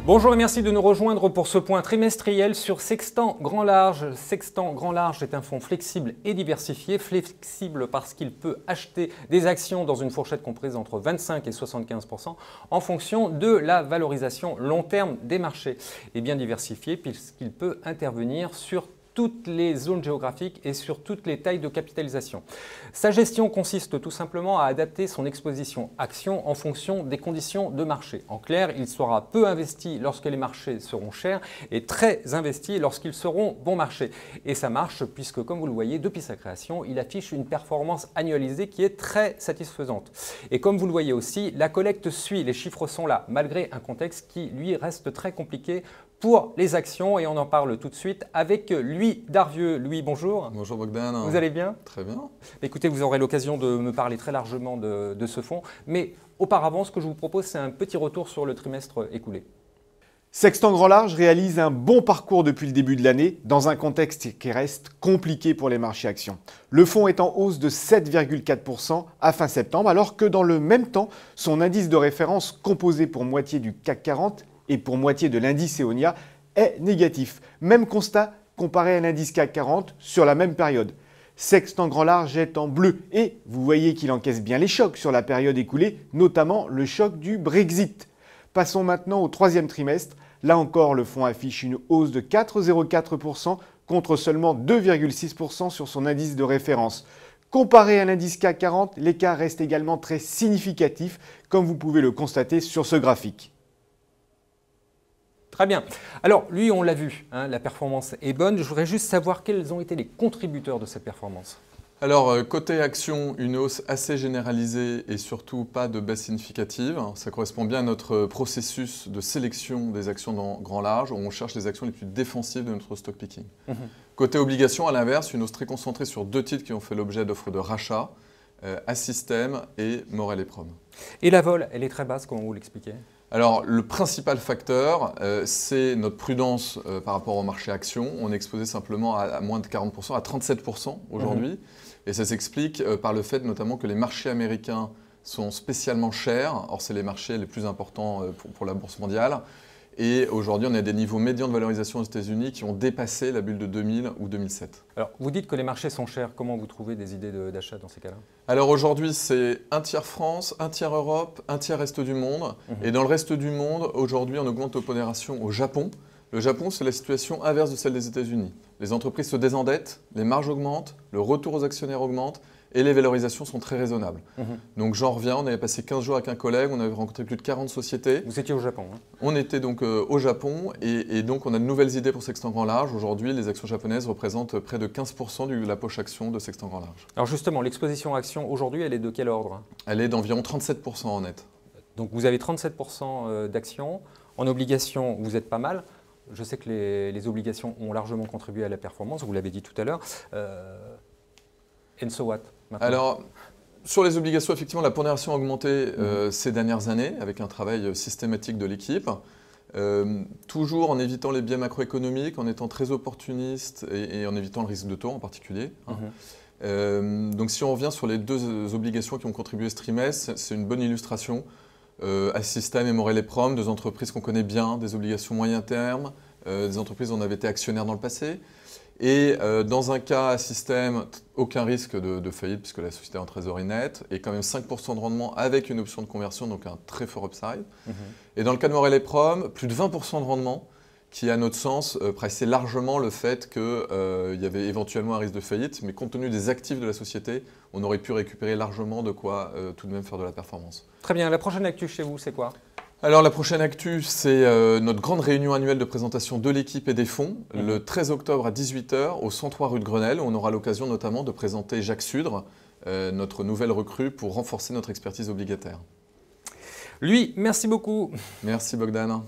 Bonjour et merci de nous rejoindre pour ce point trimestriel sur Sextant Grand Large. Sextant Grand Large est un fonds flexible et diversifié. Flexible parce qu'il peut acheter des actions dans une fourchette comprise entre 25 et 75% en fonction de la valorisation long terme des marchés. Et bien diversifié puisqu'il peut intervenir sur toutes les zones géographiques et sur toutes les tailles de capitalisation. Sa gestion consiste tout simplement à adapter son exposition action en fonction des conditions de marché. En clair, il sera peu investi lorsque les marchés seront chers et très investi lorsqu'ils seront bon marché. Et ça marche puisque, comme vous le voyez, depuis sa création, il affiche une performance annualisée qui est très satisfaisante. Et comme vous le voyez aussi, la collecte suit, les chiffres sont là, malgré un contexte qui, lui, reste très compliqué pour les actions, et on en parle tout de suite avec Louis Darvieux. Louis, bonjour. Bonjour Bogdan. Vous allez bien? Très bien. Écoutez, vous aurez l'occasion de me parler très largement de ce fonds, mais auparavant, ce que je vous propose, c'est un petit retour sur le trimestre écoulé. Sextant Grand Large réalise un bon parcours depuis le début de l'année dans un contexte qui reste compliqué pour les marchés actions. Le fonds est en hausse de 7,4% à fin septembre, alors que dans le même temps, son indice de référence composé pour moitié du CAC 40 et pour moitié de l'indice Eonia est négatif. Même constat comparé à l'indice CAC 40 sur la même période. Sextant Grand Large est en bleu et vous voyez qu'il encaisse bien les chocs sur la période écoulée, notamment le choc du Brexit. Passons maintenant au troisième trimestre. Là encore, le fonds affiche une hausse de 4,04% contre seulement 2,6% sur son indice de référence. Comparé à l'indice CAC 40, l'écart reste également très significatif, comme vous pouvez le constater sur ce graphique. Très bien. Alors, lui, on l'a vu, hein, la performance est bonne. Je voudrais juste savoir quels ont été les contributeurs de cette performance. Alors, côté action, une hausse assez généralisée et surtout pas de baisse significative. Ça correspond bien à notre processus de sélection des actions dans Grand Large, où on cherche les actions les plus défensives de notre stock picking. Côté obligations, à l'inverse, une hausse très concentrée sur deux titres qui ont fait l'objet d'offres de rachat, Assystem et Morel et Prom. Et la vol, elle est très basse, comment vous l'expliquez ? Alors, le principal facteur, c'est notre prudence par rapport au marché action. On est exposé simplement à moins de 40%, à 37% aujourd'hui. Et ça s'explique par le fait notamment que les marchés américains sont spécialement chers. Or, c'est les marchés les plus importants pour la bourse mondiale. Et aujourd'hui, on est à des niveaux médians de valorisation aux États-Unis qui ont dépassé la bulle de 2000 ou 2007. Alors, vous dites que les marchés sont chers. Comment vous trouvez des idées d'achat dans ces cas-là? Alors aujourd'hui, c'est un tiers France, un tiers Europe, un tiers reste du monde. Et dans le reste du monde, aujourd'hui, on augmente nos pondérations au Japon. Le Japon, c'est la situation inverse de celle des États-Unis. Les entreprises se désendettent, les marges augmentent, le retour aux actionnaires augmente et les valorisations sont très raisonnables. Donc j'en reviens, on avait passé 15 jours avec un collègue, on avait rencontré plus de 40 sociétés. Vous étiez au Japon, hein? On était donc au Japon et donc on a de nouvelles idées pour Sextant Grand Large. Aujourd'hui, les actions japonaises représentent près de 15% de la poche action de Sextant Grand Large. Alors justement, l'exposition action aujourd'hui, elle est de quel ordre? Elle est d'environ 37% en net. Donc vous avez 37% d'actions. En obligations, vous êtes pas mal. Je sais que les obligations ont largement contribué à la performance, vous l'avez dit tout à l'heure. And so what maintenant? Alors, sur les obligations, effectivement, la pondération a augmenté ces dernières années avec un travail systématique de l'équipe. Toujours en évitant les biais macroéconomiques, en étant très opportuniste et en évitant le risque de taux en particulier. Donc si on revient sur les deux obligations qui ont contribué ce trimestre, c'est une bonne illustration. Assystem et Morel et Prom, deux entreprises qu'on connaît bien, des obligations moyen terme, des entreprises où on avait été actionnaire dans le passé. Et dans un cas Assystem, aucun risque de faillite puisque la société est en trésorerie nette et quand même 5% de rendement avec une option de conversion, donc un très fort upside. Et dans le cas de Morel et Prom, plus de 20% de rendement qui, à notre sens, pressait largement le fait qu'il y avait éventuellement un risque de faillite, mais compte tenu des actifs de la société, on aurait pu récupérer largement de quoi tout de même faire de la performance. Très bien, la prochaine actu chez vous, c'est quoi? Alors la prochaine actu, c'est notre grande réunion annuelle de présentation de l'équipe et des fonds, le 13 octobre à 18 h au 103 rue de Grenelle. On aura l'occasion notamment de présenter Jacques Sudre, notre nouvelle recrue pour renforcer notre expertise obligataire. Lui, merci beaucoup. Merci Bogdan.